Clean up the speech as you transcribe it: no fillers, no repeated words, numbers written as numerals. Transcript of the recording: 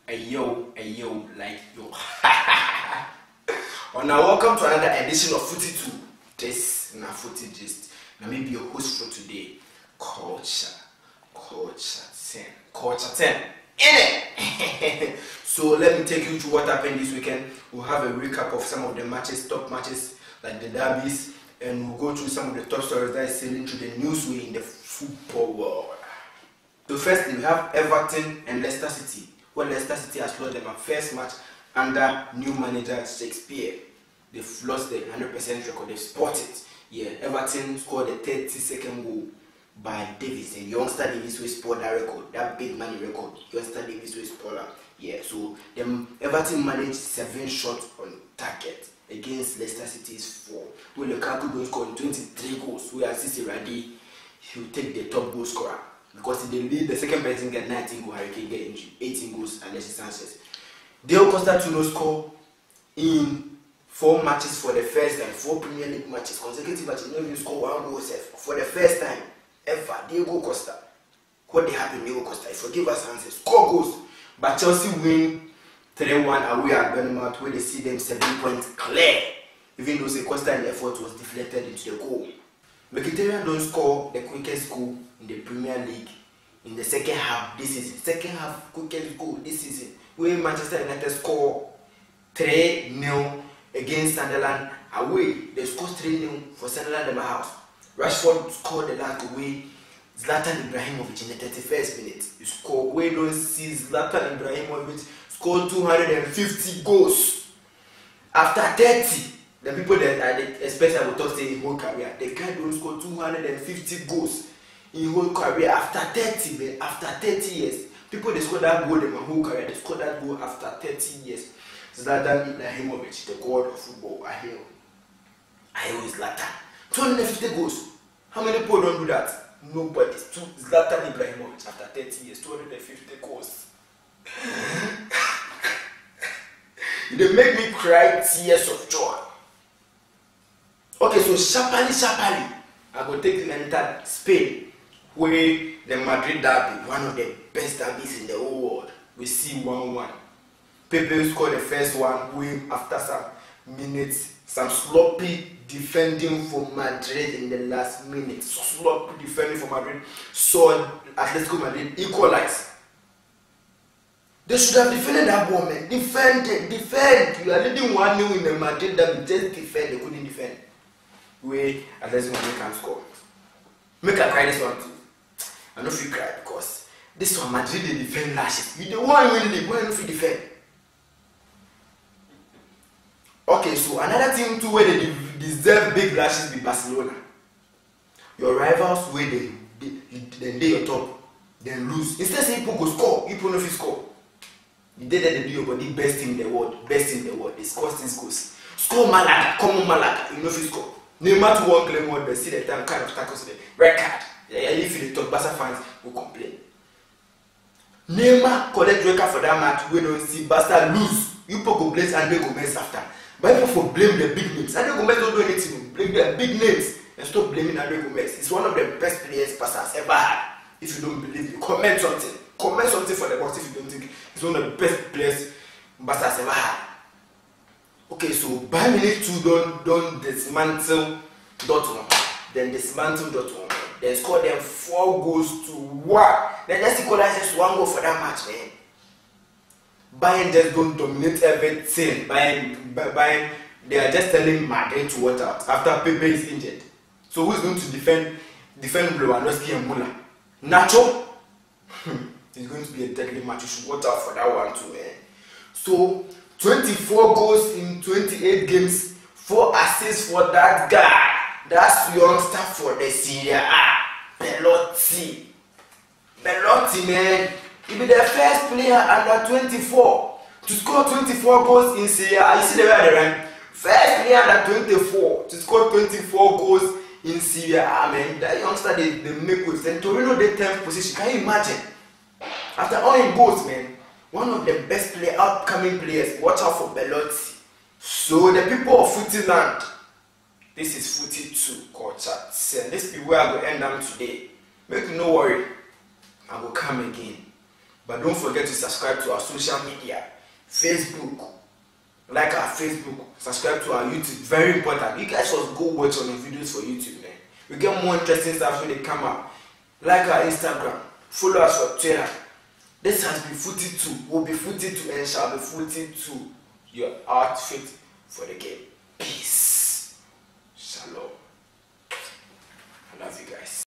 Ayo, like yo. Oh, now welcome to another edition of Footy 2. This na Footy Gist. Now maybe your host for today, Culture 10. In it. So let me take you through what happened this weekend. We'll have a recap of some of the top matches, like the derbies, and we'll go through some of the top stories that is sailing through the newsway in the football world. So firstly, we have Everton and Leicester City. Well, Leicester City has lost their first match under new manager Shakespeare. They've lost the 100% record. They've spotted. Yeah, Everton scored the 32nd goal by Davis, and youngster Davis will score that record, that big money record. Youngster Davis will score that. Yeah, so Everton managed 7 shots on target against Leicester City's 4. When Lukaku don't score 23 goals, we are Sisi Radi, he will take the top goal scorer. Because if they lead, the second person get 19 goals, Harry Kane get 18 goals, Alexis Sanchez. Diego Costa to no score in 4 matches for the first time, 4 Premier League matches, consecutive matches, no even score 1 goal for the first time ever. Diego Costa. What they have in Diego Costa? Forgive us, Sanchez, score goals. But Chelsea win 3-1 away at Bournemouth, where they see them 7 points clear, even though Costa and effort was deflected into the goal. Mkhitaryan don't score the quickest goal in the Premier League in the second half this season. Second half quickest goal this season. When Manchester United score 3-0 against Sunderland away, they scored 3-0 for Sunderland in my house. Rashford scored the last away. Zlatan Ibrahimovic in the 31st minute. You score. We don't see Zlatan Ibrahimovic score 250 goals after 30. The people that I expect I will talk say in whole career, the guy don't score 250 goals in whole career after 30, man. After 30 years. People they score that goal in my whole career. They score that goal after 30 years. Zlatan Ibrahimovic, the god of football. I hear Zlatan. 250 goals. How many people don't do that? Nobody. Zlatan Ibrahimovic after 30 years, 250 goals. They make me cry tears of joy. Okay, so sharply, I go take you enter Spain, where the Madrid derby, one of the best derbies in the whole world, we see 1-1. Pepe scored the first one, win after some minutes, some sloppy defending for Madrid in the last minute. Sloppy defending for Madrid, saw Atletico Madrid equalize. They should have defended that ball, man. Defend. You are leading 1-0 in the Madrid derby, just defend. They couldn't defend. Where Atletico Madrid can score. Make a cry this one too. I know if you cry because this one Madrid they defend lashes. You the one win the one if you defend. Okay, so another team too where they deserve big lashes be Barcelona. Your rivals where they your top, then lose. Instead say people go score, people no fit score. You did that they do your body best in the world. They score 6 goals. Score Malaga, common Malaga, you know fit score. Neymar to one claim one, they see the time kind of tackles the red card. Yeah, if you talk Barca fans will complain. Neymar collect red card for that match. We don't see Barca lose. You people go blame Andre Gomez after. But people for blame the big names. Andre Gomez don't do anything. Blame the big names and stop blaming Andre Gomez. He's one of the best players Barca has ever had. If you don't believe me, comment something. Comment something for the box if you don't think he's one of the best players Barca has ever had. Okay, so Bayern Munich too don't dismantle Dortmund. Then dismantle Dortmund. Then score them 4 goals to 1. Then just equalize just 1 goal for that match, man. Bayern just don't dominate everything. Bayern, they are just telling Madrid to watch out after Pepe is injured. So who's going to defend Lewandowski and Müller? Nacho? It's going to be a deadly match. You should watch out for that one too, man. So 24 goals in 28 games, 4 assists for that guy. That's youngster for the Serie A. Belotti, man. He be the first player under 24 to score 24 goals in Serie A. You see the way they ran? First player under 24 to score 24 goals in Serie A, man. That youngster they make with them. Torino they 10th position. Can you imagine? After all in goals, man. One of the best upcoming players. Watch out for Belotti. So the people of Footyland, this is Footy 2 Culture 10. This be where I will end up today. Make no worry, I will come again. But don't forget to subscribe to our social media. Facebook, like our Facebook, subscribe to our YouTube, very important. You guys must go watch on the videos for YouTube, man. We get more interesting stuff when they come out. Like our Instagram, follow us for Twitter. This has been Footy 2, will be Footy 2 and shall be Footy 2. Your outfit for the game. Peace. Shalom.